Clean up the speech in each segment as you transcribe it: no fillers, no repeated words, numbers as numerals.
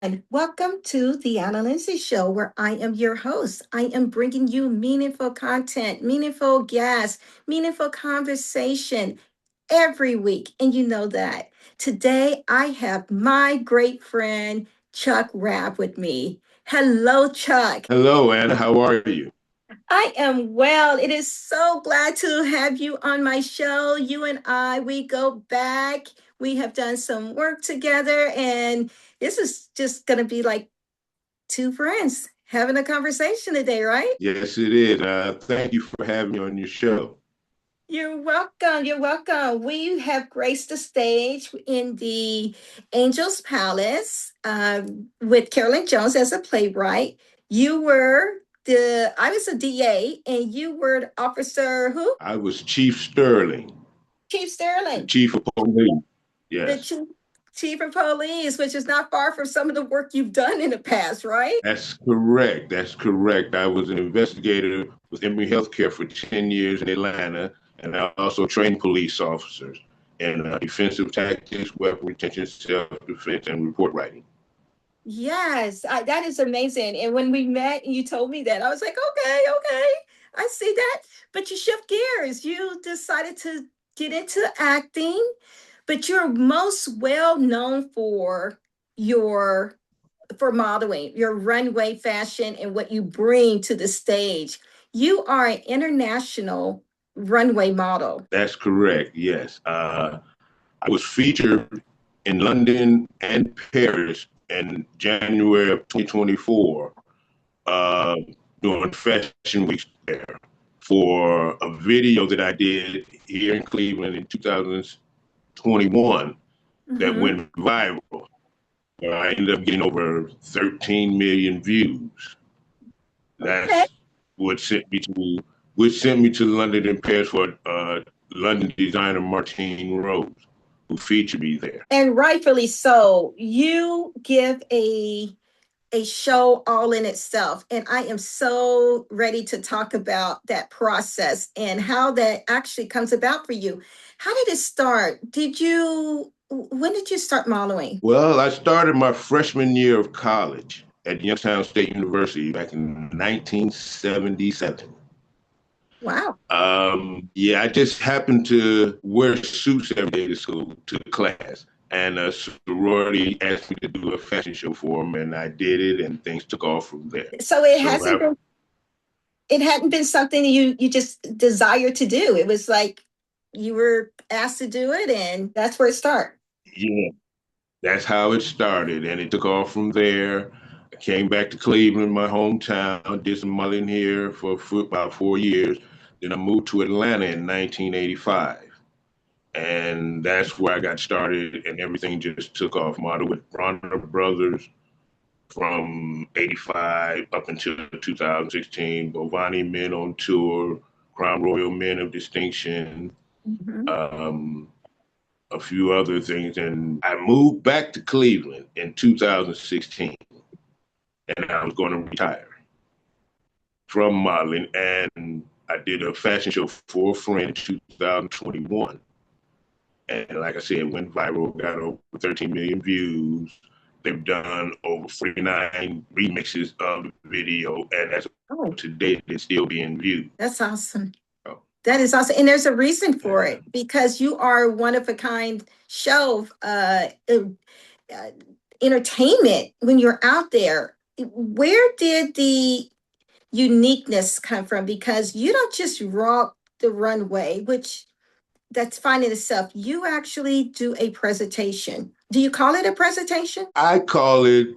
And welcome to the Anna Linzie Show, where I am your host. I am bringing you meaningful content, meaningful guests, meaningful conversation every week. And you know that. Today, I have my great friend, Chuck Rabb, with me. Hello, Chuck. Hello, Anna. How are you? I am well. It is so glad to have you on my show. You and I, we go back. We have done some work together, and this is just going to be like two friends having a conversation today, right? Yes, it is. Thank you for having me on your show. You're welcome. You're welcome. We have graced the stage in the Angel's Palace with Carolyn Jones as a playwright. You were I was a DA, and you were the officer who? I was Chief Sterling, Chief the Sterling, Chief of Police. the Yes, chief of police, which is not far from some of the work you've done in the past, right? that's correct. That's correct. I was an investigator with Emory Healthcare for 10 years in Atlanta, and I also trained police officers in defensive tactics, weapon retention, self-defense, and report writing. Yes, that is amazing. And when we met and you told me that, I was like, okay, okay, I see that. But you shift gears. You decided to get into acting, but you're most well known for your modeling, your runway fashion, and what you bring to the stage. You are an international runway model. That's correct. Yes. I was featured in London and Paris in January of 2024 uh, during Fashion Week there for a video that I did here in Cleveland in 2021 that Mm-hmm. went viral. I ended up getting over 13 million views. Okay. That's what sent me to London and Paris for London designer Martine Rose, who featured me there. And rightfully so. You give a show all in itself. And I am so ready to talk about that process and how that actually comes about for you. How did it start? When did you start modeling? Well, I started my freshman year of college at Youngstown State University back in 1977. Wow. Yeah, I just happened to wear suits every day to school, to class. And a sorority asked me to do a fashion show for them, and I did it, and things took off from there. So So I, it hadn't been something you just desired to do. It was like you were asked to do it, and that's where it started. yeah, that's how it started, and it took off from there. I came back to Cleveland, my hometown, did some modeling here for about 4 years. Then I moved to Atlanta in 1985. And that's where I got started, and everything just took off. Modeled with Bronner Brothers from 85 up until 2016, Bovani Men on Tour, Crown Royal Men of Distinction, Mhm. um, a few other things. And I moved back to Cleveland in 2016, and I was going to retire from modeling. And I did a fashion show for a friend in 2021. And like I said, it went viral, got over 13 million views. They've done over 49 remixes of the video, and as Oh, of today, it's still being viewed. that's awesome. So, That is awesome. And there's a reason for uh, it because you are one of a kind show uh, entertainment when you're out there. Where did the uniqueness come from? Because you don't just rock the runway, which that's fine in itself. You actually do a presentation. Do you call it a presentation? I call it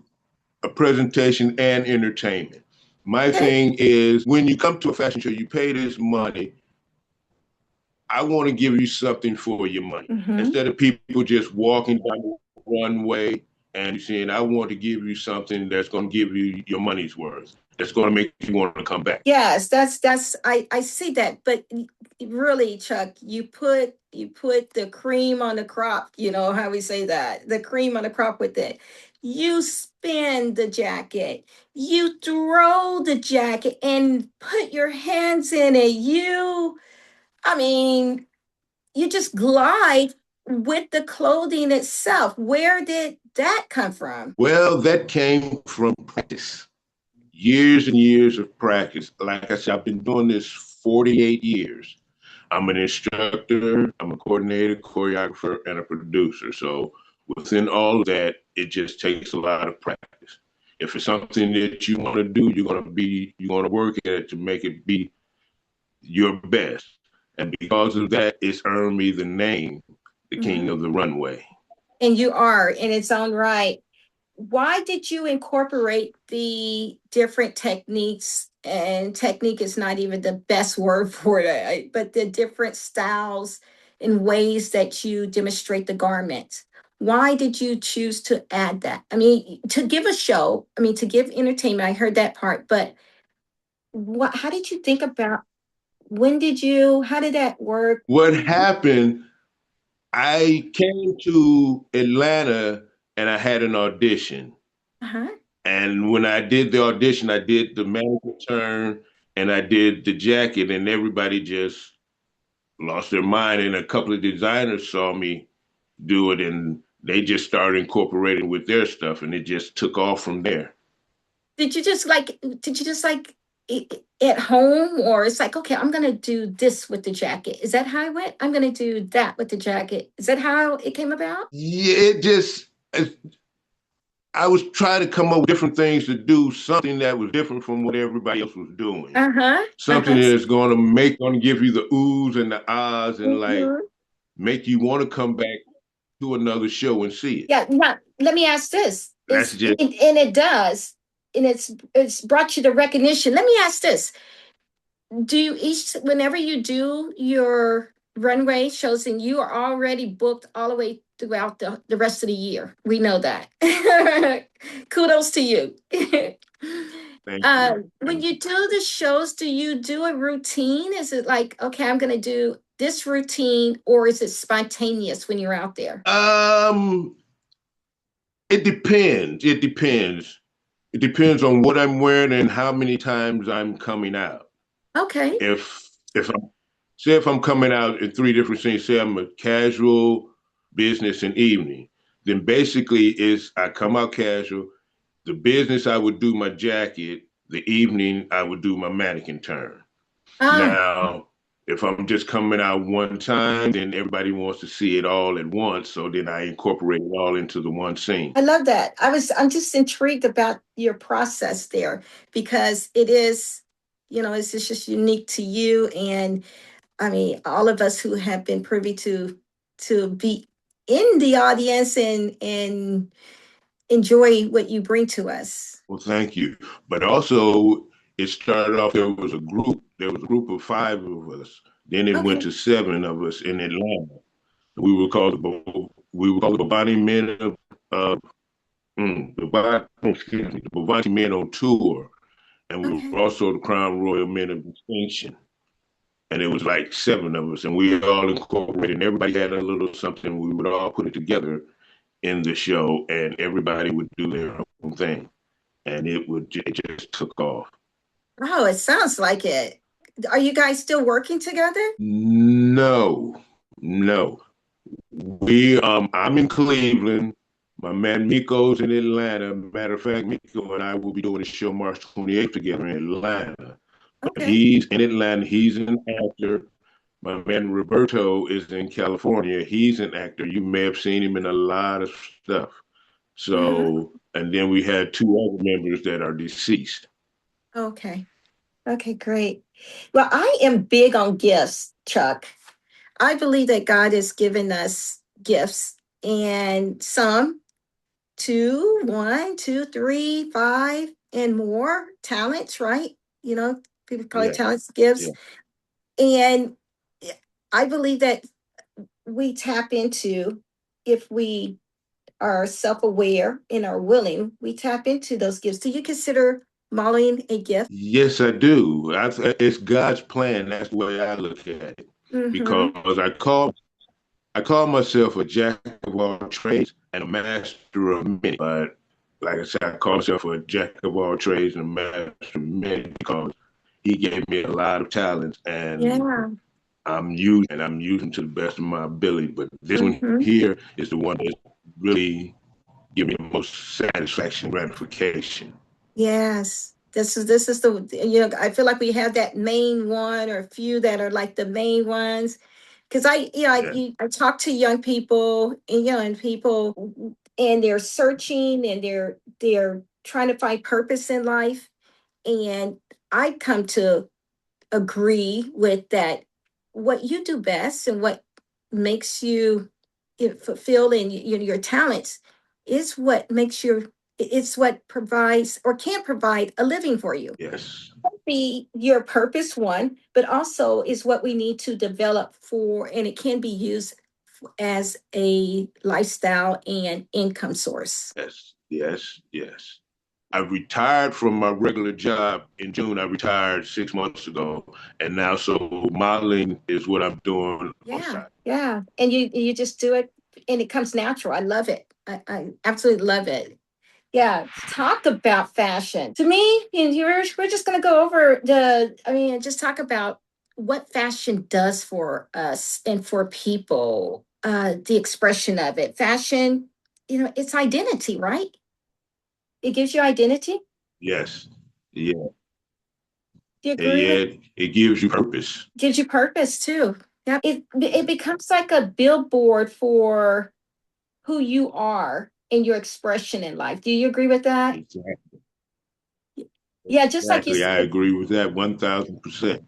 a presentation and entertainment. My Okay. thing is when you come to a fashion show, you pay this money. I want to give you something for your money. Mm-hmm. Instead of people just walking down the runway and you saying, I want to give you something that's going to give you your money's worth, that's going to make you want to come back. Yes, that's I see that, but really, Chuck, you put the cream on the crop. You know how we say that, the cream on the crop with it. You spin the jacket, you throw the jacket, and put your hands in it. I mean, you just glide. with the clothing itself, where did that come from? Well, that came from practice, years and years of practice. Like I said, I've been doing this 48 years. I'm an instructor, I'm a coordinator, choreographer, and a producer. So within all of that, it just takes a lot of practice. If it's something that you want to do, you're gonna work at it to make it be your best. And because of that, it's earned me the name, the King Mhm. of the Runway. And you are in its own right. Why did you incorporate the different techniques? And technique is not even the best word for it, but the different styles and ways that you demonstrate the garment. Why did you choose to add that? I mean, to give a show, I mean, to give entertainment, I heard that part, but how did you think about, how did that work? What happened, I came to Atlanta and I had an audition. Uh-huh. And when I did the audition, I did the mannequin turn and I did the jacket, and everybody just lost their mind. And a couple of designers saw me do it, and they just started incorporating with their stuff, and it just took off from there. Did you just like at home, or it's like, okay, I'm gonna do this with the jacket? Is that how it went? I'm gonna do that with the jacket. Is that how it came about? Yeah, it just, I was trying to come up with different things to do, something that was different from what everybody else was doing. Uh-huh. Something Uh-huh. that's going to give you the oohs and the ahs and like Mhm. make you want to come back to another show and see it. Yeah, now let me ask this. That's just, And it does, and it's brought you the recognition. Let me ask this. Do you each whenever you do your runway shows, and you are already booked all the way throughout the rest of the year? We know that. Kudos to you. thank you. When Thank you do the shows, do you do a routine? Is it like, okay, I'm going to do this routine, or is it spontaneous when you're out there? you. It depends. It depends. It depends on what I'm wearing and how many times I'm coming out. Okay. If I'm say if I'm coming out in three different scenes, say I'm a casual, business, and evening, then basically is I come out casual. The business I would do my jacket. The evening I would do my mannequin turn. Ah, Now, if I'm just coming out one time, then everybody wants to see it all at once. So then I incorporate it all into the one scene. I love that. I'm just intrigued about your process there, because it's just unique to you. And I mean, all of us who have been privy to be in the audience and enjoy what you bring to us. Well, thank you. But also, it started off, there was a group of five of us. Then it went Okay. to seven of us in Atlanta. We were called the Bobani Men of the Bovani Men on Tour, and we Okay. were also the Crown Royal Men of Distinction. And it was like seven of us, and we all incorporated. And everybody had a little something. We would all put it together in the show, and everybody would do their own thing, and it just took off. Oh, it sounds like it. Are you guys still working together? No, no. I'm in Cleveland. My man Miko's in Atlanta. Matter of fact, Miko and I will be doing a show March 28th together in Atlanta. But Okay. he's in Atlanta. He's an actor. My man Roberto is in California. He's an actor. You may have seen him in a lot of stuff. Mhm. So, and then we had two other members that are deceased. Okay. Okay, great. Well, I am big on gifts, Chuck. I believe that God has given us gifts, and some two, one, two, three, five, and more talents, right? You know, people call it Yeah, talents, gifts. yeah. And I believe that we tap into, if we are self aware and are willing, we tap into those gifts. Do you consider modeling a gift? Yes, I do. It's God's plan. That's the way I look at it. Mm-hmm. Because I call myself a jack of all trades and a master of many. But like I said, I call myself a jack of all trades and a master of many because he gave me a lot of talents, and Yeah. I'm using to the best of my ability. But this one Mm-hmm. here is the one that's really give me the most satisfaction, gratification. Yes. This is the, I feel like we have that main one or a few that are like the main ones. Because Yeah. I talk to young people, and and people, and they're searching, and they're trying to find purpose in life. And I come to agree with that. What you do best and what makes you, fulfill in your talents is what makes you, it's what provides or can provide a living for you. Yes. Be your purpose one, but also is what we need to develop for, and it can be used as a lifestyle and income source. Yes. Yes. Yes. I retired from my regular job in June. I retired 6 months ago, and now so modeling is what I'm doing on the Yeah, side. yeah. And you just do it, and it comes natural. I love it. I absolutely love it. Yeah, talk about fashion. To me, we're just going to go over just talk about what fashion does for us and for people, the expression of it. Fashion, it's identity, right? It gives you identity. Yes. Yeah. Do you And agree with? yet it gives you purpose. Gives you purpose too. Yeah, it becomes like a billboard for who you are and your expression in life. Do you agree with that? Exactly. Yeah, just like you Exactly. I said. agree with that 1000%.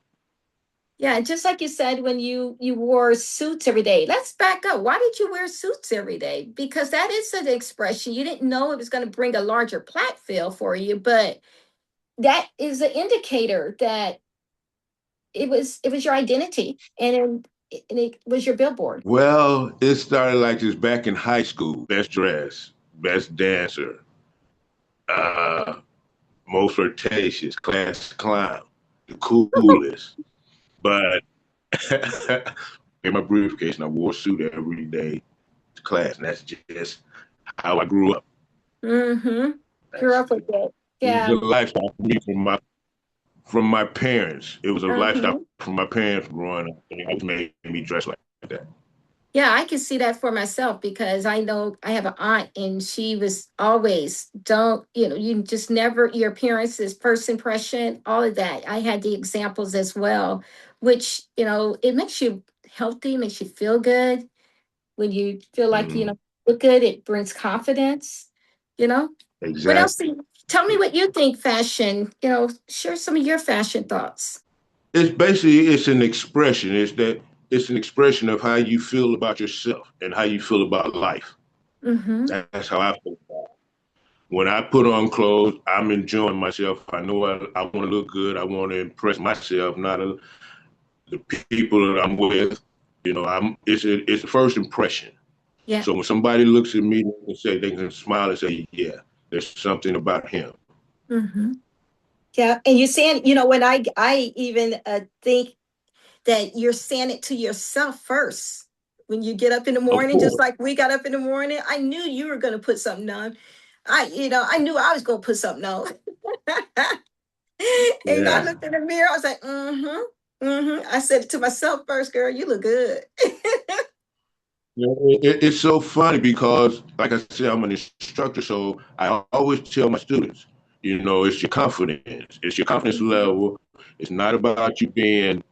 Yeah, just like you said when you wore suits every day. Let's back up. Why did you wear suits every day? Because that is an expression. You didn't know it was going to bring a larger platform for you, but that is an indicator that it was your identity, and it was your billboard. Well, it started like this back in high school. Best dress, best dancer, uh, most flirtatious, class clown, the coolest. But in my briefcase, and I wore a suit every day to class, and that's just how I grew up. Mm-hmm. Grew That's up with it. it was a Yeah. lifestyle for me from my parents. It was a lifestyle Uh-huh. from my parents growing up. They always made me dress like that. Yeah, I can see that for myself because I know I have an aunt, and she was always, don't, you just never, your appearances, first impression, all of that. I had the examples as well, which, it makes you healthy, makes you feel good. When you feel like, Mm, look good, it brings confidence, you know. What else exactly. tell me what you think fashion, share some of your fashion thoughts. It's basically it's an expression. It's an expression of how you feel about yourself and how you feel about life. Mm-hmm. That's how I feel. When I put on clothes, I'm enjoying myself. I know I want to look good. I want to impress myself, not the people that I'm with. It's a first impression. Yeah. So when somebody looks at me, they can smile and say, "Yeah, there's something about him." Mm-hmm. Yeah, and you're saying, when I even think that you're saying it to yourself first. When you get up in the Of morning, just course. like we got up in the morning, I knew you were going to put something on. I knew I was going to put something on. And I Yeah. looked in the mirror, I was like, mm-hmm, mm-hmm. I said it to myself first, girl, you look good. It's so funny because, like I said, I'm an instructor, so I always tell my students, it's your confidence. It's your confidence Mhm. level. It's not about you being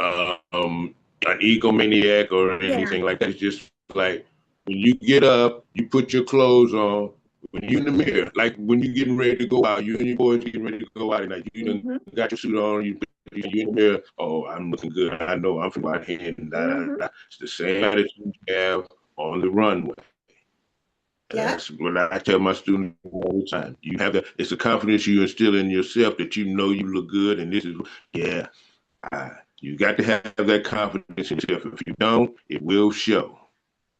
an egomaniac or Yeah. anything like that. It's just like when you get up, you put your clothes on, when you're in the mirror, like when you're getting ready to go out, you and your boys getting ready to go out, and like you done Mm-hmm. got your suit on, you in the mirror. Oh, I'm looking good. I know I'm from out here, and da, da, Mm-hmm. da. It's the same attitude you have on the runway. And Yeah. that's what I tell my students all the time. You have that. It's the confidence you instill in yourself that you know you look good, and this is yeah. You got to have that confidence in yourself. If you don't, it will show.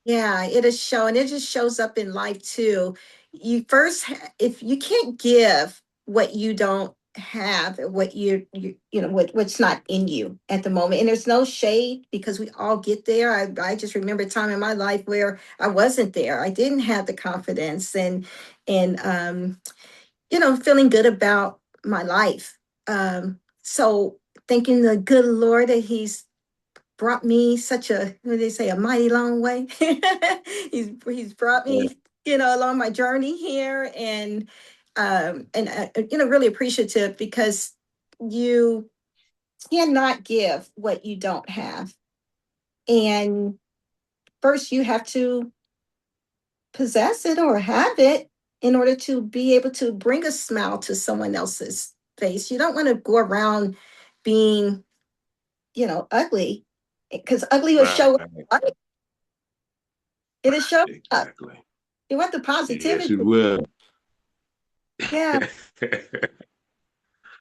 Yeah, it is show, and it just shows up in life too. You first, if you can't give what you don't have, what what's not in you at the moment, and there's no shade because we all get there. I just remember a time in my life where I wasn't there. I didn't have the confidence and feeling good about my life. So thanking the good Lord that He's brought me such a, what do they say, a mighty long way. He's brought Yeah. me, along my journey here, and really appreciative because you cannot give what you don't have. And first, you have to possess it or have it in order to be able to bring a smile to someone else's face. You don't want to go around being, ugly, because ugly will Right. show up. It'll show up. Exactly. You want the Yes, it positivity. will. Yeah.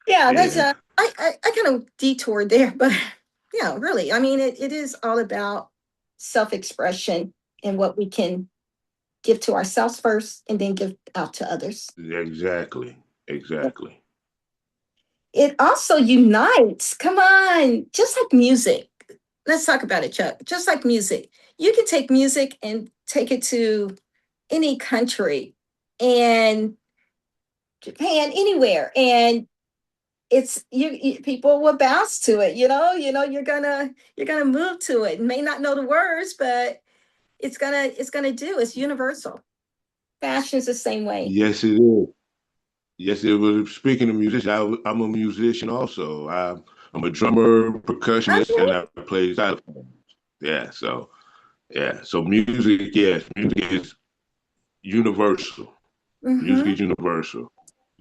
Yeah. That's Yeah. I kind of detoured there, but yeah, really. I mean, it is all about self-expression and what we can give to ourselves first and then give out to others. Exactly. Exactly. It also unites. Come on, just like music. Let's talk about it, Chuck. Just like music, you can take music and take it to any country and Japan, anywhere, and it's people will bounce to it. You're gonna move to it. You may not know the words, but it's gonna do. It's universal. Fashion is the same way. Yes, it is. Yes, it was. Speaking of musicians, I'm a musician also. I'm a drummer, percussionist, Okay. and I play xylophone. Yeah, so yeah, so music, yes, music is universal. Music Mm-hmm. is universal.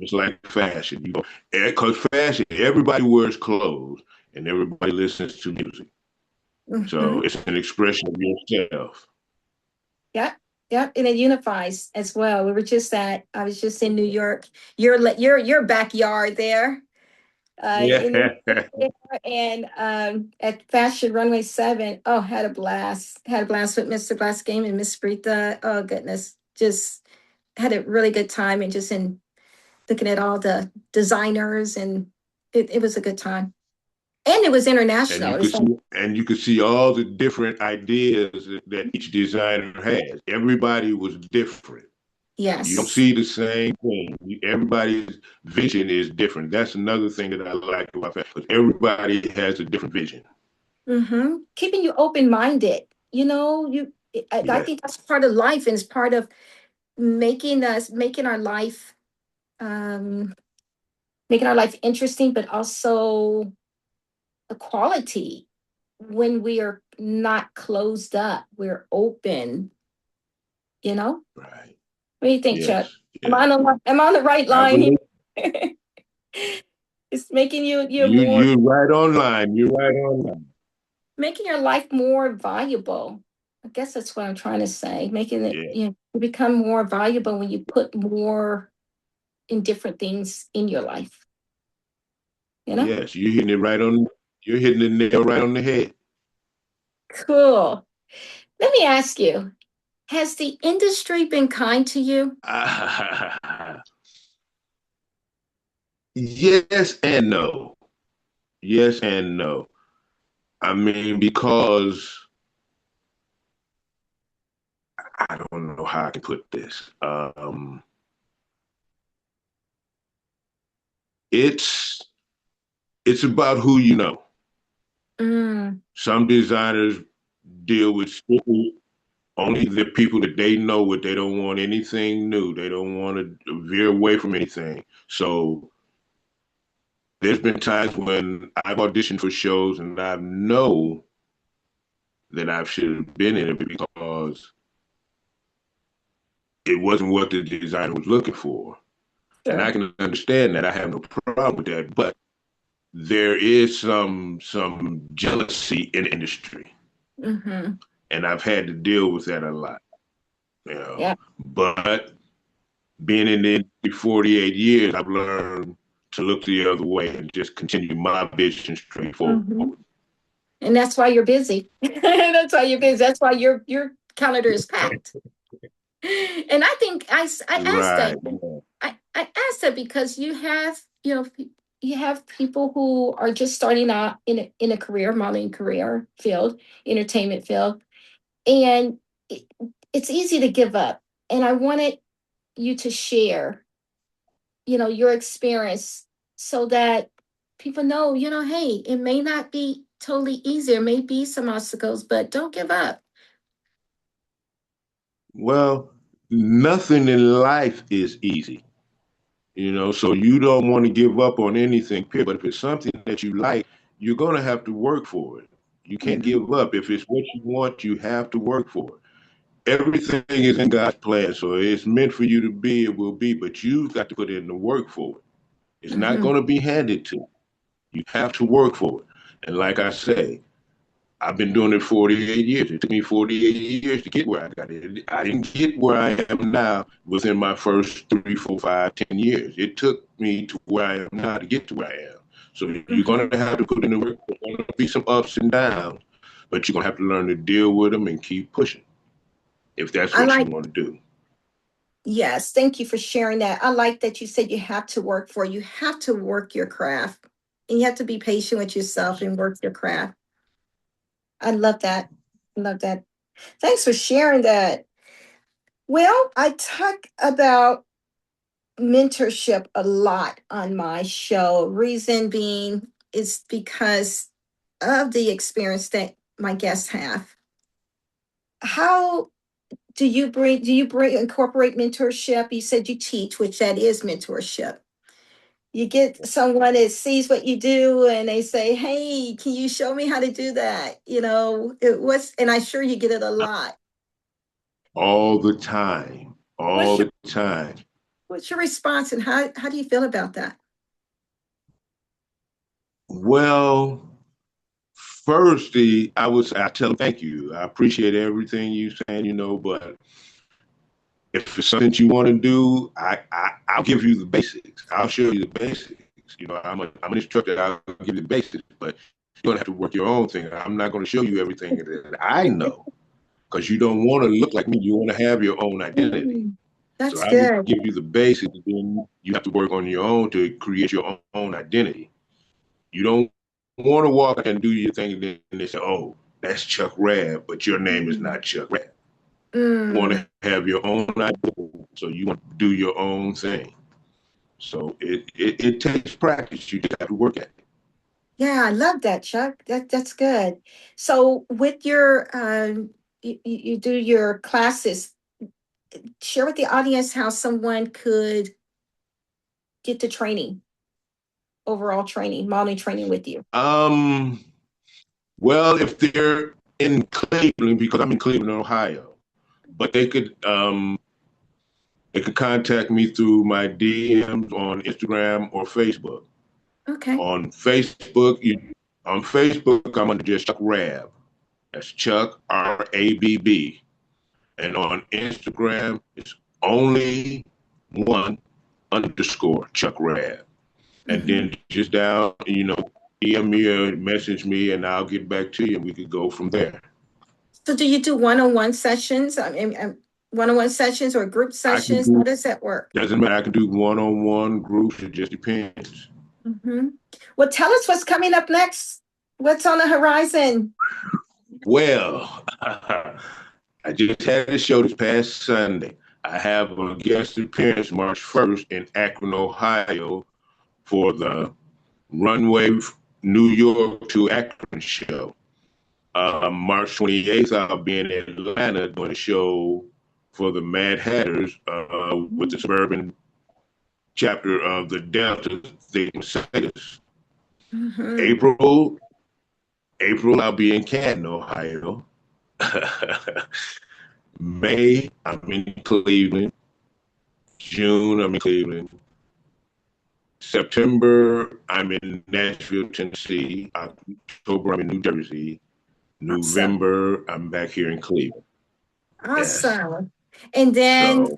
It's like fashion. Because fashion, everybody wears clothes and everybody listens to music. Mm-hmm. So it's an expression of yourself. Yep. Yep. And it unifies as well. I was just in New York, your backyard there, in Yeah. there, and at Fashion Runway 7. Oh, had a blast. Had a blast with Mr. Glass Game and Miss Brita. Oh goodness. Just had a really good time and just in looking at all the designers, and it was a good time. And it was and international. you It's could like, see and you could see all the different ideas that each designer has. Everybody was different. You don't yes. see the same thing. Everybody's vision is different. That's another thing that I like about fashion. Because everybody has a different vision. Mm-hmm. Keeping you open-minded. I Yeah. think that's part of life, and it's part of making our life um making our life interesting, but also a quality when we are not closed up. We're open, you know? Right. What do you think, Chuck? Yes. Yes. Am I on the right I line believe here? It's making you you. more You're right online. You're right online. making your life more valuable. I guess that's what I'm trying to say. Making it, Yeah. you become more valuable when you put more in different things in your life, you know? Yes. You're hitting it right on. You're hitting the nail right on the head. Cool. Let me ask you, has the industry been kind to you? Yes and no. Yes and no. I mean, because I don't know how I can put this. It's it's about who you know. Mm, Some designers deal with strictly only the people that they know what they don't want anything new. They don't want to veer away from anything. So there's been times when I've auditioned for shows and I know that I should have been in it because it wasn't what the designer was looking for. And I sure. can understand that. I have no problem with that. But there is some jealousy in the industry. Mm-hmm. And I've had to deal with that a lot, you know. Yeah. But being in the industry 48 years, I've learned to look the other way and just continue my vision straight forward. Mm-hmm. And that's why you're busy. That's why you're busy. That's why your calendar is packed. And I think I asked that. Right. I asked that because you have people who are just starting out in a career, modeling career field, entertainment field, and it, it's easy to give up. And I wanted you to share, your experience so that people know, hey, it may not be totally easy. There may be some obstacles, but don't give up. Well, nothing in life is easy, so you don't want to give up on anything, period. But if it's something that you like, you're going to have to work for it. You can't Mhm. give up. If it's what you want, you have to work for it. Everything is in God's plan. So it's meant for you to be, it will be, but you've got to put in the work for it. It's not Mhm. going to be handed to you. You have to work for it. And like I say, I've been doing it 48 years. It took me 48 years to get where I got it. I didn't get where I am now within my first 3, 4, 5, 10 years. It took me to where I am now to get to where I am. So you're going Mhm. to have to put in the work. There's going to be some ups and downs, but you're going to have to learn to deal with them and keep pushing if that's I what you like, want to do. yes, thank you for sharing that. I like that you said you have to work for it. You have to work your craft and you have to be patient with yourself and work your craft. I love that. Love that. Thanks for sharing that. Well, I talk about mentorship a lot on my show. Reason being is because of the experience that my guests have. How do you bring incorporate mentorship? You said you teach, which that is mentorship. You get someone that sees what you do and they say, "Hey, can you show me how to do that?" It was, and I'm sure you get it a lot. All the time, all What's your the time. what's your response and how do you feel about that? Well, firstly, I tell them thank you. I appreciate everything you saying, but if it's something you want to do, I'll give you the basics. I'll show you the basics. I'm an instructor. I'll give you the basics, but you're gonna have to work your own thing. I'm not gonna show you everything that I know because you don't want to look like me. You want to have your own identity. Mm, So that's I just good. give you the basics, and then you have to work on your own to create your own identity. You don't want to walk and do your thing, and then they say, "Oh, that's Chuck Rabb," but your name is Mm, not Chuck Rabb. You want mm. to have your own identity, so you want to do your own thing. So it takes practice. You just have to work at it. Yeah, I love that, Chuck. That's good. So with your you do your classes, share with the audience how someone could get the training, overall training, modeling training with you. Um, well, if they're in Cleveland, because I'm in Cleveland, Ohio, but they could contact me through my DMs on Instagram or Facebook. Okay. On Facebook, I'm under just Chuck Rabb. That's Chuck Rabb. And on Instagram, it's only one underscore Chuck Rabb. And Hmm. then just down, DM me or message me, and I'll get back to you, and we could go from there. So do you do one-on-one sessions? I mean, one-on-one sessions or group I can sessions? How do does that work? doesn't matter. I can do one-on-one groups. It just depends. Hmm. Well, tell us what's coming up next. What's on the horizon? Well, I just had a show this past Sunday. I have a guest appearance March 1st in Akron, Ohio for the Runway New York to Akron show. March 28th, I'll be in Atlanta doing a show for the Mad Hatters with the suburban chapter of the Delta Sigma Zetas. Hmm. April, April, I'll be in Canton, Ohio. May, I'm in Cleveland. June, I'm in Cleveland. September, I'm in Nashville, Tennessee. October, I'm in New Jersey. Awesome. November, I'm back here in Cleveland. Yes. Awesome. And then So,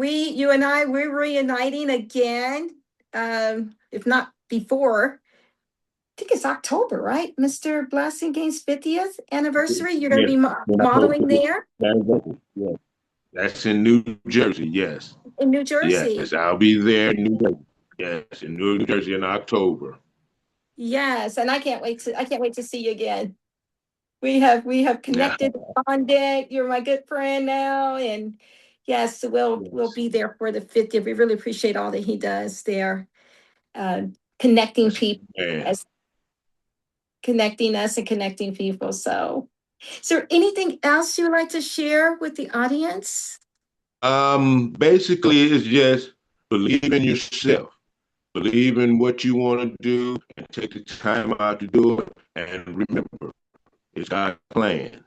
you and I, we're reuniting again. If not before, I think it's October, right? Mr. Blasingame's 50th anniversary. You're going to yes, be when I modeling posted it, there yes. That's in New Jersey, yes. in New Jersey. Yes, I'll be there in New Jersey. Yes, in New Jersey in October. Yes, and I can't wait to see you again. We have Yeah. connected, bonded. You're my good friend now, and yes, we'll Yes. be there for the 50th. We really appreciate all that he does there, uh, connecting Yes, people. man. As connecting us and connecting people. So, is there anything else you would like to share with the audience? Basically, it's just believe in yourself, believe in what you want to do, and take the time out to do it. And remember, it's God's plan.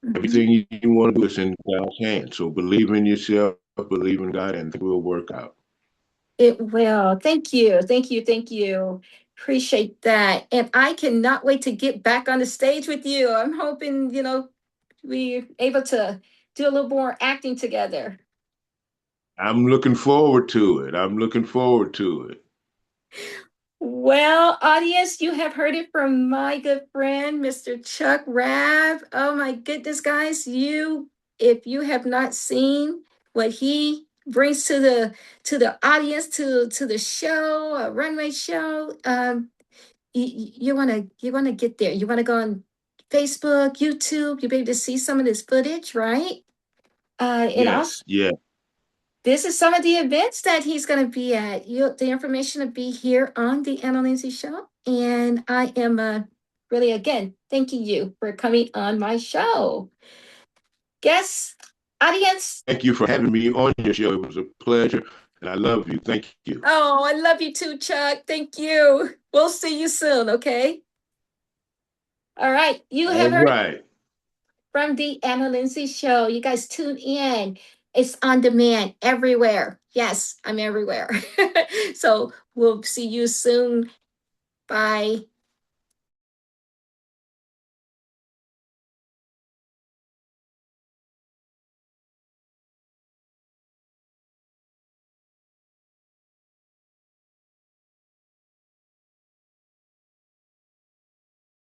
Mhm. Everything you want to do is in God's hands. So believe in yourself, believe in God, and it will work out. It will. Thank you. Thank you. Thank you. Appreciate that. And I cannot wait to get back on the stage with you. I'm hoping, we're able to do a little more acting together. I'm looking forward to it. I'm looking forward to it. Well, audience, you have heard it from my good friend, Mr. Chuck Rabb. Oh my goodness, guys, if you have not seen what he brings to the audience, to the show, a runway show, you wanna get there. You wanna go on Facebook, YouTube, you'll be able to see some of this footage, right? And also Yes, yes. this is some of the events that he's going to be at. The information will be here on the Anna Linzie Show. And I am really, again, thanking you for coming on my show. Guests, audience. Thank you for having me on your show. It was a pleasure, and I love you. Thank you. Oh, I love you too, Chuck. Thank you. We'll see you soon, okay? All right. You have All heard right. from the Anna Linzie Show. You guys tune in. It's on demand everywhere. Yes, I'm everywhere. So we'll see you soon. Bye.